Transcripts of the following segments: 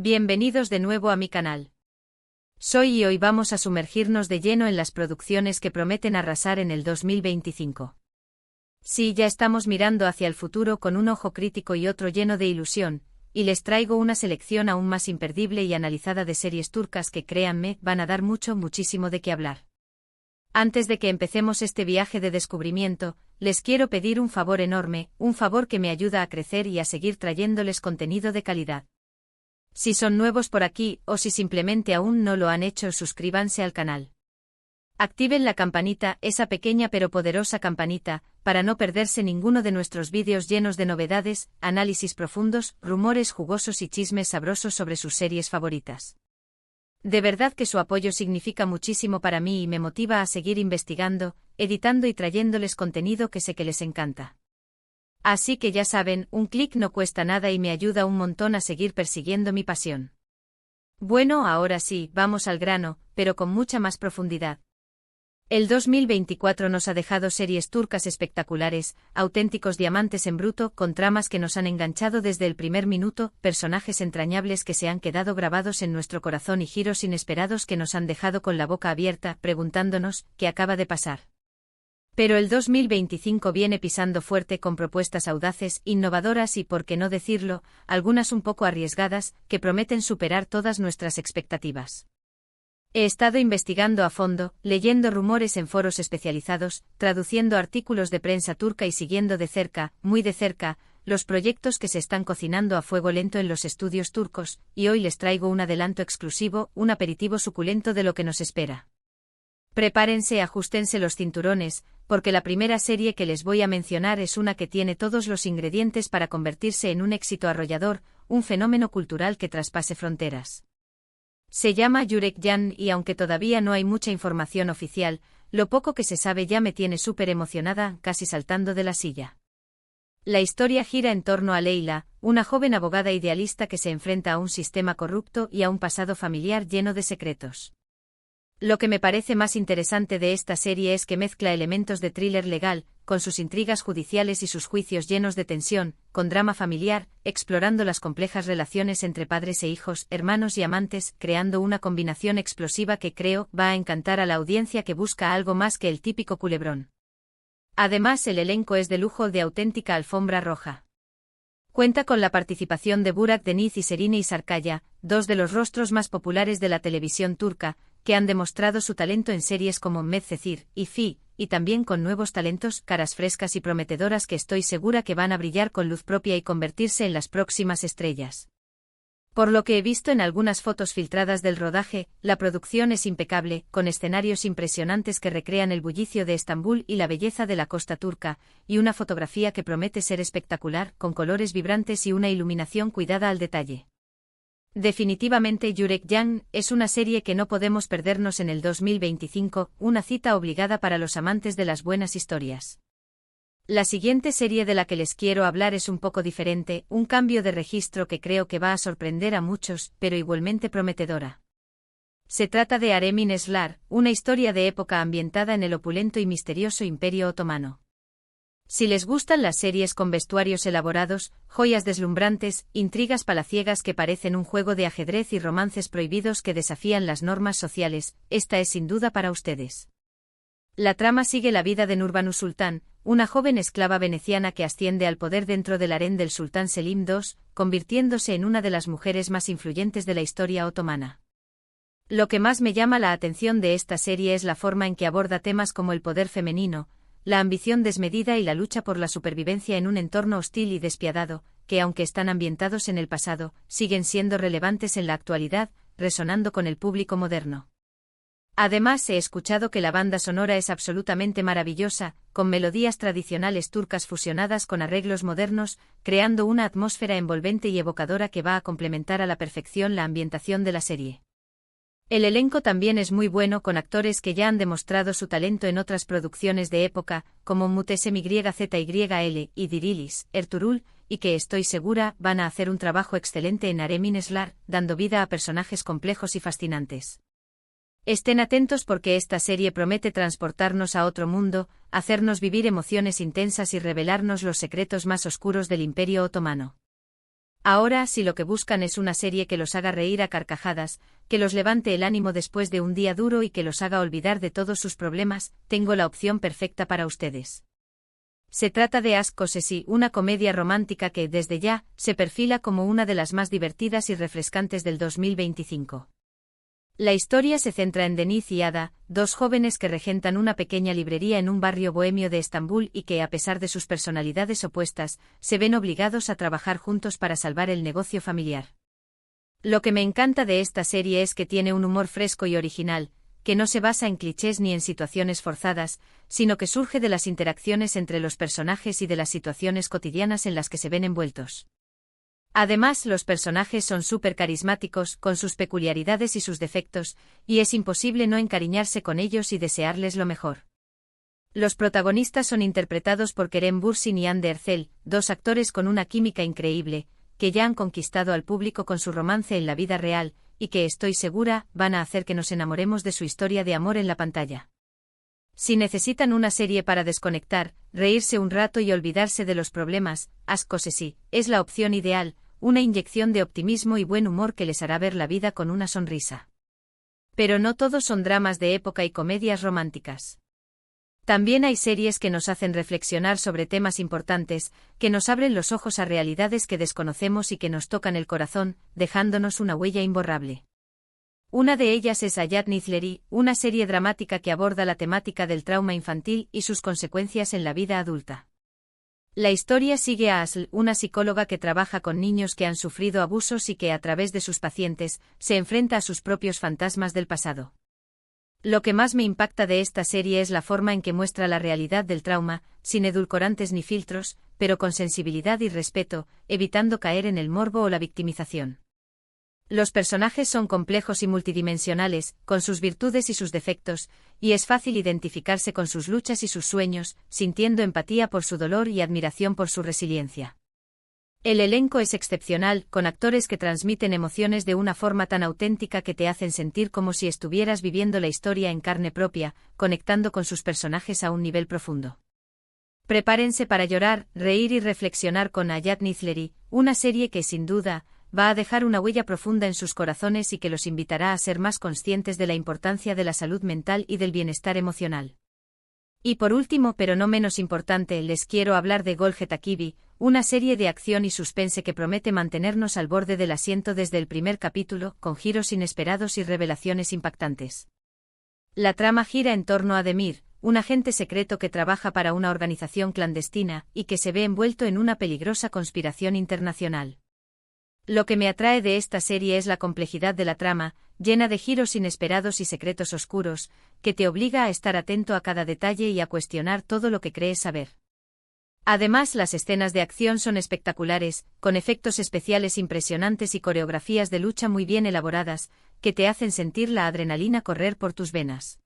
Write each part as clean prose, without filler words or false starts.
Bienvenidos de nuevo a mi canal. Soy y hoy vamos a sumergirnos de lleno en las producciones que prometen arrasar en el 2025. Sí, ya estamos mirando hacia el futuro con un ojo crítico y otro lleno de ilusión, y les traigo una selección aún más imperdible y analizada de series turcas que, créanme, van a dar muchísimo de qué hablar. Antes de que empecemos este viaje de descubrimiento, les quiero pedir un favor enorme, un favor que me ayuda a crecer y a seguir trayéndoles contenido de calidad. Si son nuevos por aquí, o si simplemente aún no lo han hecho, suscríbanse al canal. Activen la campanita, esa pequeña pero poderosa campanita, para no perderse ninguno de nuestros vídeos llenos de novedades, análisis profundos, rumores jugosos y chismes sabrosos sobre sus series favoritas. De verdad que su apoyo significa muchísimo para mí y me motiva a seguir investigando, editando y trayéndoles contenido que sé que les encanta. Así que ya saben, un clic no cuesta nada y me ayuda un montón a seguir persiguiendo mi pasión. Bueno, ahora sí, vamos al grano, pero con mucha más profundidad. El 2024 nos ha dejado series turcas espectaculares, auténticos diamantes en bruto, con tramas que nos han enganchado desde el primer minuto, personajes entrañables que se han quedado grabados en nuestro corazón y giros inesperados que nos han dejado con la boca abierta, preguntándonos, ¿qué acaba de pasar? Pero el 2025 viene pisando fuerte con propuestas audaces, innovadoras y, por qué no decirlo, algunas un poco arriesgadas, que prometen superar todas nuestras expectativas. He estado investigando a fondo, leyendo rumores en foros especializados, traduciendo artículos de prensa turca y siguiendo de cerca, muy de cerca, los proyectos que se están cocinando a fuego lento en los estudios turcos, y hoy les traigo un adelanto exclusivo, un aperitivo suculento de lo que nos espera. Prepárense, ajustense los cinturones, porque la primera serie que les voy a mencionar es una que tiene todos los ingredientes para convertirse en un éxito arrollador, un fenómeno cultural que traspase fronteras. Se llama Yürekcan y aunque todavía no hay mucha información oficial, lo poco que se sabe ya me tiene súper emocionada, casi saltando de la silla. La historia gira en torno a Leyla, una joven abogada idealista que se enfrenta a un sistema corrupto y a un pasado familiar lleno de secretos. Lo que me parece más interesante de esta serie es que mezcla elementos de thriller legal, con sus intrigas judiciales y sus juicios llenos de tensión, con drama familiar, explorando las complejas relaciones entre padres e hijos, hermanos y amantes, creando una combinación explosiva que creo va a encantar a la audiencia que busca algo más que el típico culebrón. Además, el elenco es de lujo, de auténtica alfombra roja. Cuenta con la participación de Burak Deniz y Serine Sarkaya, dos de los rostros más populares de la televisión turca, que han demostrado su talento en series como Medcezir y Fi, y también con nuevos talentos, caras frescas y prometedoras que estoy segura que van a brillar con luz propia y convertirse en las próximas estrellas. Por lo que he visto en algunas fotos filtradas del rodaje, la producción es impecable, con escenarios impresionantes que recrean el bullicio de Estambul y la belleza de la costa turca, y una fotografía que promete ser espectacular, con colores vibrantes y una iluminación cuidada al detalle. Definitivamente Yürekcan es una serie que no podemos perdernos en el 2025, una cita obligada para los amantes de las buenas historias. La siguiente serie de la que les quiero hablar es un poco diferente, un cambio de registro que creo que va a sorprender a muchos, pero igualmente prometedora. Se trata de Harem Slar, una historia de época ambientada en el opulento y misterioso Imperio Otomano. Si les gustan las series con vestuarios elaborados, joyas deslumbrantes, intrigas palaciegas que parecen un juego de ajedrez y romances prohibidos que desafían las normas sociales, esta es sin duda para ustedes. La trama sigue la vida de Nurbanu Sultan, una joven esclava veneciana que asciende al poder dentro del harén del sultán Selim II, convirtiéndose en una de las mujeres más influyentes de la historia otomana. Lo que más me llama la atención de esta serie es la forma en que aborda temas como el poder femenino, la ambición desmedida y la lucha por la supervivencia en un entorno hostil y despiadado, que aunque están ambientados en el pasado, siguen siendo relevantes en la actualidad, resonando con el público moderno. Además, he escuchado que la banda sonora es absolutamente maravillosa, con melodías tradicionales turcas fusionadas con arreglos modernos, creando una atmósfera envolvente y evocadora que va a complementar a la perfección la ambientación de la serie. El elenco también es muy bueno, con actores que ya han demostrado su talento en otras producciones de época, como Muhteşem Yzyl y Dirilis, Ertuğrul, y que estoy segura van a hacer un trabajo excelente en Harem Slar, dando vida a personajes complejos y fascinantes. Estén atentos porque esta serie promete transportarnos a otro mundo, hacernos vivir emociones intensas y revelarnos los secretos más oscuros del Imperio Otomano. Ahora, si lo que buscan es una serie que los haga reír a carcajadas, que los levante el ánimo después de un día duro y que los haga olvidar de todos sus problemas, tengo la opción perfecta para ustedes. Se trata de Ask Cosesi, una comedia romántica que, desde ya, se perfila como una de las más divertidas y refrescantes del 2025. La historia se centra en Deniz y Ada, dos jóvenes que regentan una pequeña librería en un barrio bohemio de Estambul y que, a pesar de sus personalidades opuestas, se ven obligados a trabajar juntos para salvar el negocio familiar. Lo que me encanta de esta serie es que tiene un humor fresco y original, que no se basa en clichés ni en situaciones forzadas, sino que surge de las interacciones entre los personajes y de las situaciones cotidianas en las que se ven envueltos. Además, los personajes son súper carismáticos, con sus peculiaridades y sus defectos, y es imposible no encariñarse con ellos y desearles lo mejor. Los protagonistas son interpretados por Kerem Bürsin y Hande Erçel, dos actores con una química increíble, que ya han conquistado al público con su romance en la vida real, y que estoy segura, van a hacer que nos enamoremos de su historia de amor en la pantalla. Si necesitan una serie para desconectar, reírse un rato y olvidarse de los problemas, Ask Cosesi es la opción ideal, una inyección de optimismo y buen humor que les hará ver la vida con una sonrisa. Pero no todos son dramas de época y comedias románticas. También hay series que nos hacen reflexionar sobre temas importantes, que nos abren los ojos a realidades que desconocemos y que nos tocan el corazón, dejándonos una huella imborrable. Una de ellas es Hayat Nizleri, una serie dramática que aborda la temática del trauma infantil y sus consecuencias en la vida adulta. La historia sigue a Asl, una psicóloga que trabaja con niños que han sufrido abusos y que, a través de sus pacientes, se enfrenta a sus propios fantasmas del pasado. Lo que más me impacta de esta serie es la forma en que muestra la realidad del trauma, sin edulcorantes ni filtros, pero con sensibilidad y respeto, evitando caer en el morbo o la victimización. Los personajes son complejos y multidimensionales, con sus virtudes y sus defectos, y es fácil identificarse con sus luchas y sus sueños, sintiendo empatía por su dolor y admiración por su resiliencia. El elenco es excepcional, con actores que transmiten emociones de una forma tan auténtica que te hacen sentir como si estuvieras viviendo la historia en carne propia, conectando con sus personajes a un nivel profundo. Prepárense para llorar, reír y reflexionar con Hayat Nizleri, una serie que, sin duda, va a dejar una huella profunda en sus corazones y que los invitará a ser más conscientes de la importancia de la salud mental y del bienestar emocional. Y por último, pero no menos importante, les quiero hablar de Golge Takibi, una serie de acción y suspense que promete mantenernos al borde del asiento desde el primer capítulo, con giros inesperados y revelaciones impactantes. La trama gira en torno a Demir, un agente secreto que trabaja para una organización clandestina y que se ve envuelto en una peligrosa conspiración internacional. Lo que me atrae de esta serie es la complejidad de la trama, llena de giros inesperados y secretos oscuros, que te obliga a estar atento a cada detalle y a cuestionar todo lo que crees saber. Además, las escenas de acción son espectaculares, con efectos especiales impresionantes y coreografías de lucha muy bien elaboradas, que te hacen sentir la adrenalina correr por tus venas.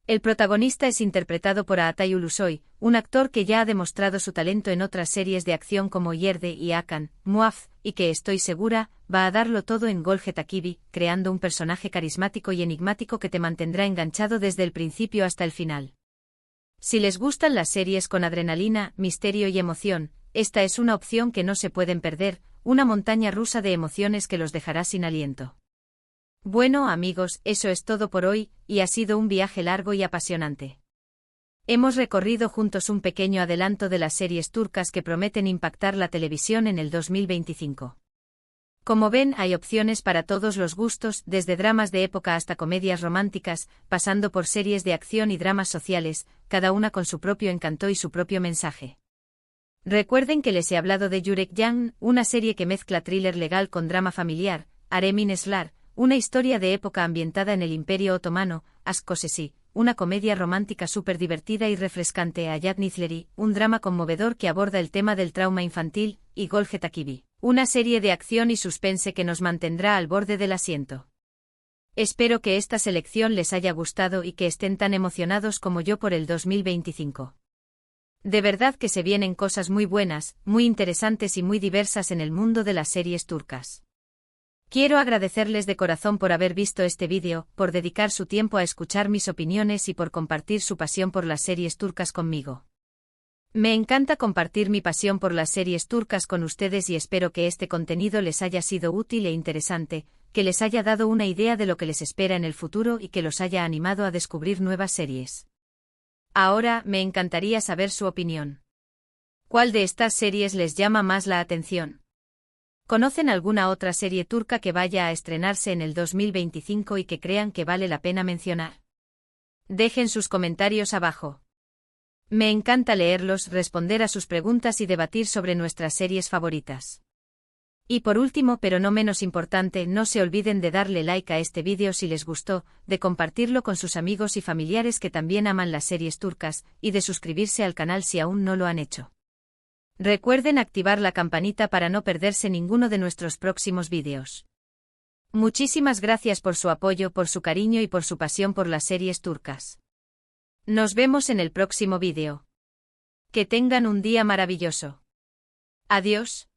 El protagonista es interpretado por Atay Ulusoy, un actor que ya ha demostrado su talento en otras series de acción como Yerde y Hakan, Muaf, y que estoy segura, va a darlo todo en Golge Takibi, creando un personaje carismático y enigmático que te mantendrá enganchado desde el principio hasta el final. Si les gustan las series con adrenalina, misterio y emoción, esta es una opción que no se pueden perder, una montaña rusa de emociones que los dejará sin aliento. Bueno, amigos, eso es todo por hoy, y ha sido un viaje largo y apasionante. Hemos recorrido juntos un pequeño adelanto de las series turcas que prometen impactar la televisión en el 2025. Como ven, hay opciones para todos los gustos, desde dramas de época hasta comedias románticas, pasando por series de acción y dramas sociales, cada una con su propio encanto y su propio mensaje. Recuerden que les he hablado de Yürek Yan, una serie que mezcla thriller legal con drama familiar, Aremin Eslar, una historia de época ambientada en el Imperio Otomano, Ask Cosesi, una comedia romántica súper divertida y refrescante, Hayat Nizleri, un drama conmovedor que aborda el tema del trauma infantil, y Golge Takibi, una serie de acción y suspense que nos mantendrá al borde del asiento. Espero que esta selección les haya gustado y que estén tan emocionados como yo por el 2025. De verdad que se vienen cosas muy buenas, muy interesantes y muy diversas en el mundo de las series turcas. Quiero agradecerles de corazón por haber visto este vídeo, por dedicar su tiempo a escuchar mis opiniones y por compartir su pasión por las series turcas conmigo. Me encanta compartir mi pasión por las series turcas con ustedes y espero que este contenido les haya sido útil e interesante, que les haya dado una idea de lo que les espera en el futuro y que los haya animado a descubrir nuevas series. Ahora, me encantaría saber su opinión. ¿Cuál de estas series les llama más la atención? ¿Conocen alguna otra serie turca que vaya a estrenarse en el 2025 y que crean que vale la pena mencionar? Dejen sus comentarios abajo. Me encanta leerlos, responder a sus preguntas y debatir sobre nuestras series favoritas. Y por último, pero no menos importante, no se olviden de darle like a este vídeo si les gustó, de compartirlo con sus amigos y familiares que también aman las series turcas, y de suscribirse al canal si aún no lo han hecho. Recuerden activar la campanita para no perderse ninguno de nuestros próximos vídeos. Muchísimas gracias por su apoyo, por su cariño y por su pasión por las series turcas. Nos vemos en el próximo vídeo. Que tengan un día maravilloso. Adiós.